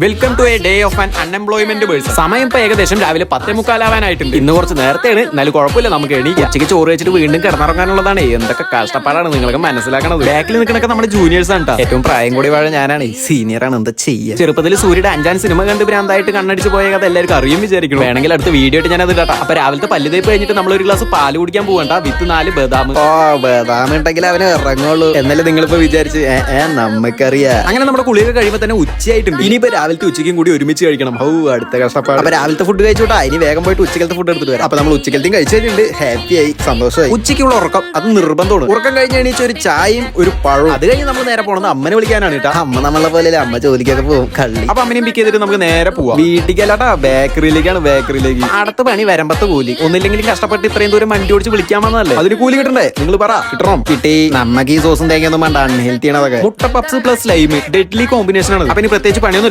Welcome to a day of an unemployment person. സമയം ഇപ്പൊ ഏകദേശം രാവിലെ 10:45 ഇന്ന് കുറച്ച് നേരത്തെയാണ്, എന്നാലും കുഴപ്പമില്ല, നമുക്ക് എണീക്കാം. ഉച്ചയ്ക്ക് ചോറ് വെച്ചിട്ട് വീണ്ടും കിടന്നിറങ്ങാനുള്ളതാണ്. എന്തൊക്കെ കഷ്ടപ്പാടാണ് നിങ്ങൾക്ക് മനസ്സിലാക്കണത്. ബാക്കിൽ നിൽക്കണൊക്കെ നമ്മുടെ ജൂനിയേഴ്സ് ആണ്. ഏറ്റവും പ്രായം കൂടി വാഴ ഞാനാണ്, സീനിയർ ആണ്. എന്താ ചെയ്യുക? ചെറുപ്പത്തിൽ സൂര്യയുടെ 5-ാം സിനിമ കണ്ട് ഭ്രാന്തായിട്ട് കണ്ണടിച്ച് പോയ കഥ എല്ലാവർക്കും അറിയും വിചാരിക്കണം. വേണമെങ്കിൽ അടുത്ത വീഡിയോ ആയിട്ട് ഞാൻ അത് ഇടാം. അപ്പൊ രാവിലത്തെ പല്ല് തേപ്പ് കഴിഞ്ഞിട്ട് നമ്മൾ ഒരു ഗ്ലാസ് പാല് കുടിക്കാൻ പോകണ്ട, വിത്ത് 4 ബദാം. ബദാം ഉണ്ടെങ്കിൽ അവന് ഇറങ്ങുള്ളൂ എന്നല്ലേ നിങ്ങളിപ്പോ വിചാരിച്ച്. നമുക്കറിയാം. അങ്ങനെ നമ്മുടെ കുളിയൊക്കെ കഴിയുമ്പോൾ തന്നെ ഉച്ചയായിട്ടുണ്ട്. ഇനിയിപ്പോ രാവിലത്തെ ഉച്ചയ്ക്കും കൂടി ഒരുമിച്ച് കഴിക്കണം. അടുത്ത കഷ്ടപ്പാട്. അപ്പൊ രാവിലത്തെ ഫുഡ് കഴിച്ചോട്ടാ, ഇനി വേഗം പോയിട്ട് ഉച്ചക്കലത്തെ ഫുഡ് എടുത്തിട്ട് വരാം. അപ്പൊ നമ്മൾ ഉച്ചക്കലത്തെയും കഴിച്ചു കഴിഞ്ഞിട്ടുണ്ട്. ഹാപ്പി ആയി, സന്തോഷമായി. ഉച്ചയ്ക്കുള്ള ഉറക്കം അത് നിർബന്ധമാണ്. ഉറക്കം കഴിഞ്ഞ് എണീച്ച് ഒരു ചായയും ഒരു പഴവും. അത് കഴിഞ്ഞ് നമ്മൾ നേരെ പോകണം അമ്മനെ വിളിക്കാനാണ് കേട്ടോ. അമ്മ നമ്മളെ പോലെ അമ്മ ജോലിക്കൊക്കെ പോകും, കള്ളി. അപ്പൊ അമ്മനെ പിക്ക് ചെയ്തിട്ട് നമുക്ക് നേരെ പോവാം. വീട്ടിലേക്കല്ലാട്ടാ, ബേക്കറിയിലേക്കാണ്. ബേക്കറിയിലേക്ക് അടുത്ത പണി വരമ്പത്ത് കൂലി. ഒന്നില്ലെങ്കിലും കഷ്ടപ്പെട്ട് ഇത്രയും ദൂരം വണ്ടി ഓടിച്ച് വിളിക്കാമെന്നല്ലേ. അതിന് കൂലി കിട്ടണ്ടേ? നിങ്ങൾ പറ. കിട്ടണം. കിട്ടി. നമുക്ക് ഈ സോസും തേങ്ങയൊന്നും വേണ്ട, അൺഹെൽത്തി ആണ് അതൊക്കെ. മുട്ട puffs plus lime deadly combination ആണ്. അപ്പൊ ഇനി പ്രത്യേകിച്ച് പണിയൊന്നും